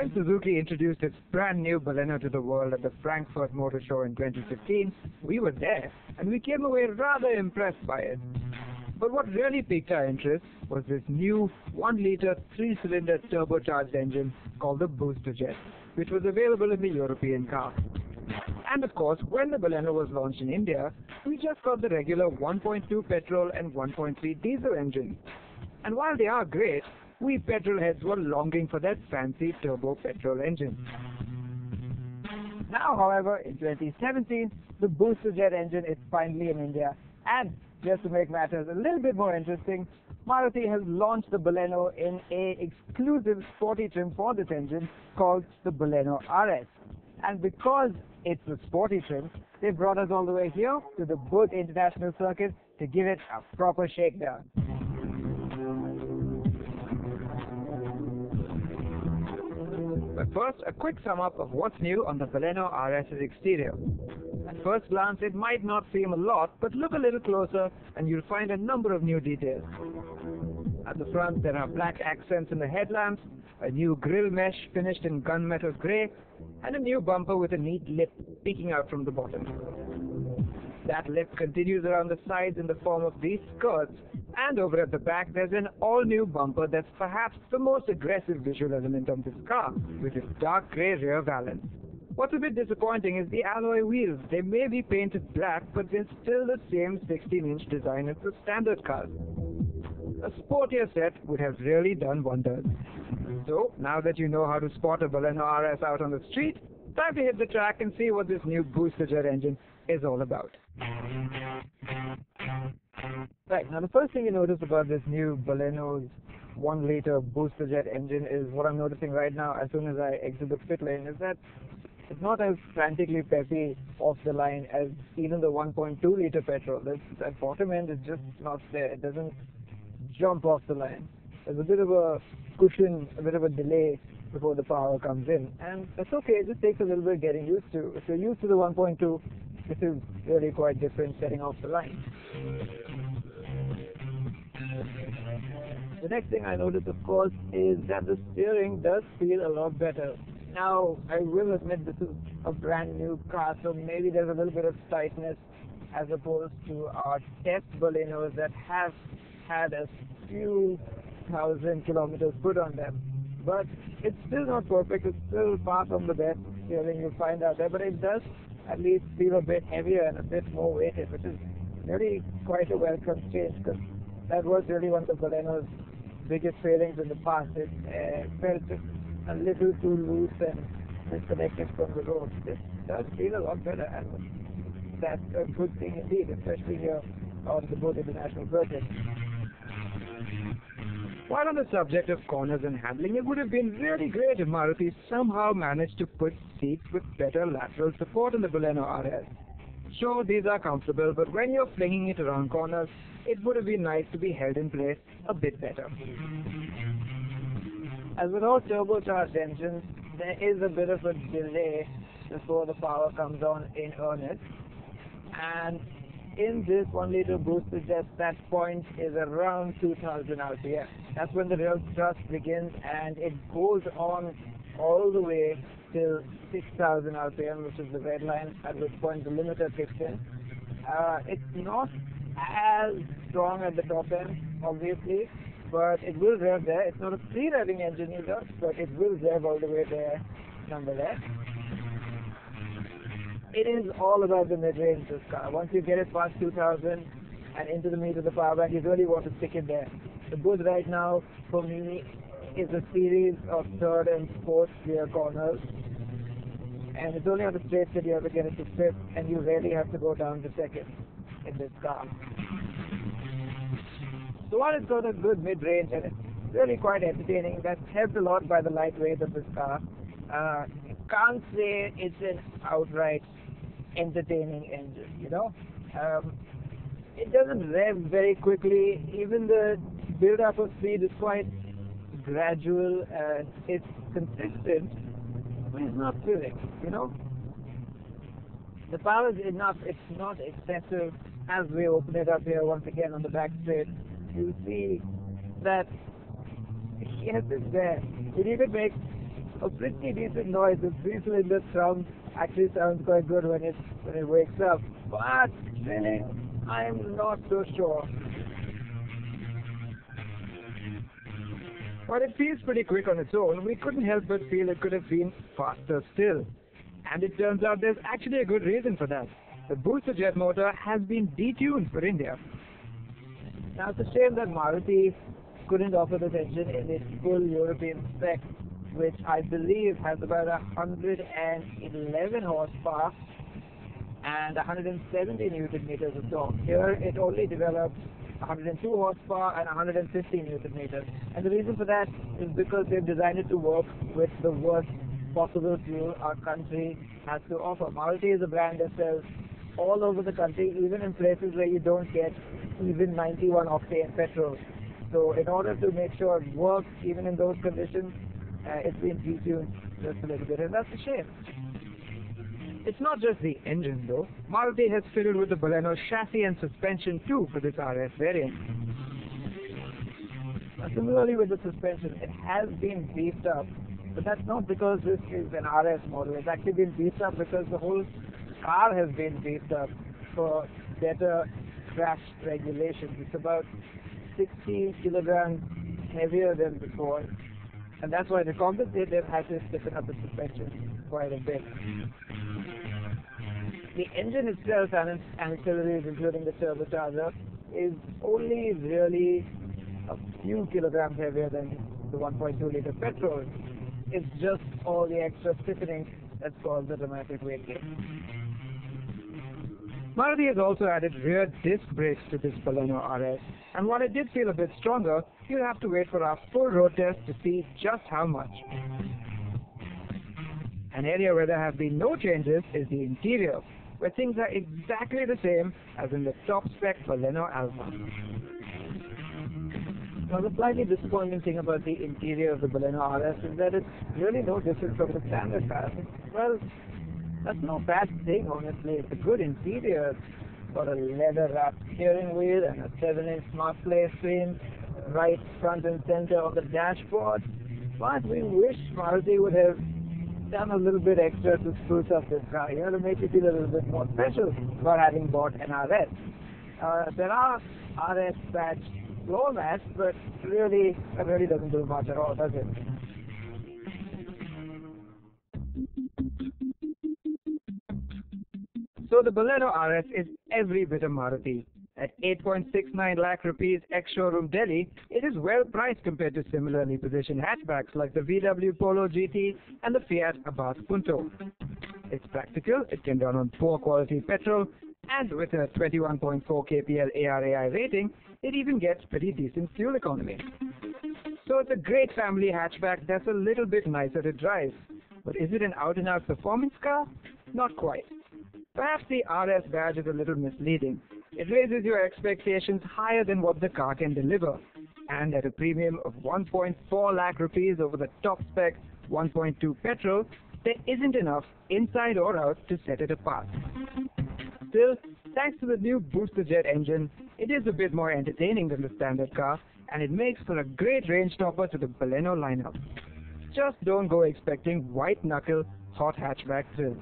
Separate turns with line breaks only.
When Suzuki introduced its brand new Baleno to the world at the Frankfurt Motor Show in 2015, we were there and we came away rather impressed by it. But what really piqued our interest was this new 1-liter 3-cylinder turbocharged engine called the Booster Jet, which was available in the European car. And of course, when the Baleno was launched in India, we just got the regular 1.2 petrol and 1.3 diesel engine. And while they are great, we petrol heads were longing for that fancy turbo petrol engine. Now, however, in 2017, the Booster Jet engine is finally in India, and just to make matters a little bit more interesting, Maruti has launched the Baleno in a exclusive sporty trim for this engine called the Baleno RS. And because it's a sporty trim, they brought us all the way here to the Booth International Circuit to give it a proper shakedown. But first, a quick sum up of what's new on the Baleno RS's exterior. At first glance, it might not seem a lot, but look a little closer and you'll find a number of new details. At the front, there are black accents in the headlamps, a new grille mesh finished in gunmetal grey, and a new bumper with a neat lip peeking out from the bottom. That lip continues around the sides in the form of these skirts, and over at the back there's an all-new bumper that's perhaps the most aggressive visual element of this car, with its dark grey rear valance. What's a bit disappointing is the alloy wheels. They may be painted black, but they're still the same 16-inch design as the standard cars. A sportier set would have really done wonders. So, now that you know how to spot a Baleno RS out on the street, time to hit the track and see what this new Booster Jet engine is all about. Right, now the first thing you notice about this new Baleno's 1-liter Booster Jet engine is what I'm noticing right now as soon as I exit the pit lane, is that it's not as frantically peppy off the line as even the 1.2-liter petrol. That bottom end is just not there. It doesn't jump off the line. There's a bit of a cushion, a bit of a delay before the power comes in. And that's okay, it just takes a little bit getting used to. If you're used to the 1.2, this is really quite different setting off the line. The next thing I noticed, of course, is that the steering does feel a lot better. Now, I will admit this is a brand new car, so maybe there's a little bit of tightness as opposed to our test Balenos that have had a few thousand kilometers put on them. But it's still not perfect, it's still far from the best steering you'll find out there, but it does at least feel a bit heavier and a bit more weighted, which is really quite a welcome change, because that was really one of the Baleno's biggest failings in the past. It felt just a little too loose and disconnected from the road. This does feel a lot better, and that's a good thing indeed, especially here on the Booth International Circuit. While on the subject of corners and handling, it would have been really great if Maruti somehow managed to put seats with better lateral support in the Baleno RS. Sure, these are comfortable, but when you're flinging it around corners, it would have been nice to be held in place a bit better. As with all turbocharged engines, there is a bit of a delay before the power comes on in earnest. And in this 1-liter Booster Jet, that point is around 2000 RPM. That's when the real thrust begins, and it goes on all the way till 6000 RPM, which is the red line, at which point the limiter kicks in. It's not as strong at the top end, obviously, but it will rev there. It's not a free-revving engine either, but it will rev all the way there nonetheless. It is all about the mid-range, this car. Once you get it past 2000 and into the meat of the power band, you really want to stick it there. The Booth right now, for me, is a series of third and fourth gear corners, and it's only on the straight that you ever get it to fifth, and you rarely have to go down to second in this car. So while it's got a good mid-range and it's really quite entertaining, that's helped a lot by the lightweight of this car. You can't say it's an outright entertaining engine, you know. It doesn't rev very quickly. Even the build-up of speed is quite gradual, and it's consistent, but it's not thrilling, you know. The power is enough, it's not excessive. As we open it up here once again on the back straight, you see that yes, it's there. It even makes a pretty decent noise. The three-cylinder actually sounds quite good when it wakes up. But really, I'm not so sure. While it feels pretty quick on its own, we couldn't help but feel it could have been faster still. And it turns out there's actually a good reason for that. The booster jet motor has been detuned for India. Now it's a shame that Maruti couldn't offer this engine in its full European spec, which I believe has about 111 horsepower and 170 Newton meters of torque. Here it only develops 102 horsepower and 150 Newton meters. And the reason for that is because they've designed it to work with the worst possible fuel our country has to offer. Maruti is a brand that sells all over the country, even in places where you don't get even 91 octane petrol. So in order to make sure it works even in those conditions, it's been detuned just a little bit, and that's a shame. It's not just the engine though. Maruti has fiddled with the Baleno chassis and suspension too for this RS variant. Now, similarly with the suspension, it has been beefed up, but that's not because this is an RS model. It's actually been beefed up because the whole car has been beefed up for better crash regulations. It's about 60 kilograms heavier than before, and that's why to compensate they've had to stiffen up the suspension quite a bit. The engine itself and its ancillaries, including the turbocharger, is only really a few kilograms heavier than the 1.2 litre petrol. It's just all the extra stiffening that's caused the dramatic weight gain. Maruti has also added rear disc brakes to this Baleno RS, and while it did feel a bit stronger, you'll have to wait for our full road test to see just how much. An area where there have been no changes is the interior, where things are exactly the same as in the top-spec Baleno Alpha. Now the slightly disappointing thing about the interior of the Baleno RS is that it's really no different from the standard car. Well, that's no bad thing, honestly. It's a good interior. It's got a leather-wrapped steering wheel and a 7-inch Smart Play screen right front and center on the dashboard. But we wish Maruti would have done a little bit extra to spruce up this car here to make you feel a little bit more special about having bought an RS. There are RS patch floor mats, but really, that really doesn't do much at all, does it? So the Baleno RS is every bit of Maruti. At 8.69 lakh rupees ex-showroom Delhi, it is well priced compared to similarly positioned hatchbacks like the VW Polo GT and the Fiat Abarth Punto. It's practical, it can run on poor quality petrol, and with a 21.4 kpl ARAI rating, it even gets pretty decent fuel economy. So it's a great family hatchback that's a little bit nicer to drive. But is it an out-and-out performance car? Not quite. Perhaps the RS badge is a little misleading. It raises your expectations higher than what the car can deliver, and at a premium of 1.4 lakh rupees over the top-spec 1.2 petrol, there isn't enough, inside or out, to set it apart. Still, thanks to the new booster jet engine, it is a bit more entertaining than the standard car, and it makes for a great range topper to the Baleno lineup. Just don't go expecting white-knuckle, hot hatchback thrill.